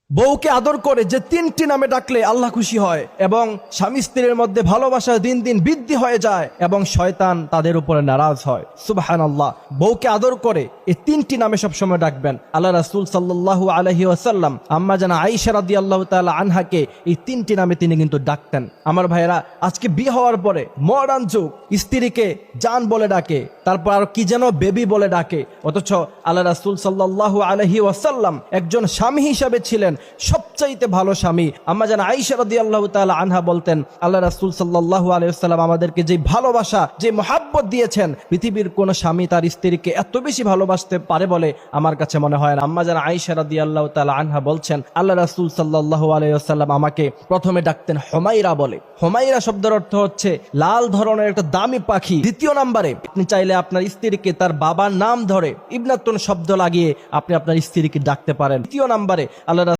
বউকে আদর করে যে তিনটি নামে ডাকলে আল্লাহ খুশি হয় এবং স্বামী স্ত্রীর মধ্যে ভালোবাসা দিন দিন বৃদ্ধি হয়ে যায় এবং শয়তান তাদের উপরে নারাজ হয়। সুবহানাল্লাহ। বউকে আদর করে এই তিনটি নামে সবসময় ডাকবেন। আল্লাহ রাসূল সাল্লাল্লাহু আলাইহি ওয়াসাল্লাম আম্মা জানা আয়েশা রাদিয়াল্লাহু তাআলা আনহাকে এই তিনটি নামে তিনি কিন্তু ডাকতেন। আমার ভাইরা, আজকে বিয়ে হওয়ার পরে মডার্ন যুগ, স্ত্রীকে জান বলে ডাকে, তারপর আর কি যেন বেবি বলে ডাকে, অথচ আল্লাহ রাসূল সাল্লাল্লাহু আলাইহি ওয়াসাল্লাম একজন স্বামী হিসাবে ছিলেন সবচাইতে ভালো স্বামী। আম্মা জান আয়েশা রাদিয়াল্লাহু তাআলা আনহা বলতেন, আল্লাহ রাসূল সাল্লাল্লাহু আলাইহি ওয়াসাল্লাম আমাদেরকে যে ভালোবাসা, যে মহব্বত দিয়েছেন, পৃথিবীর কোন স্বামী তার স্ত্রীকে এত বেশি ভালোবাসতে পারে বলে আমার কাছে মনে হয় না। আম্মা জান আয়েশা রাদিয়াল্লাহু তাআলা আনহা বলছেন, আল্লাহ রাসূল সাল্লাল্লাহু আলাইহি ওয়াসাল্লাম আমাকে প্রথমে ডাকতেন হুমায়রা বলে। হুমায়রা শব্দের অর্থ হচ্ছে লাল ধরনের একটা দামি পাখি। দ্বিতীয় নম্বরে আপনি চাইলে আপনার স্ত্রীকে তার বাবার নাম ধরে ইবনাতুন শব্দ লাগিয়ে আপনি আপনার স্ত্রীকে ডাকতে পারেন। তৃতীয় নম্বরে আল্লাহ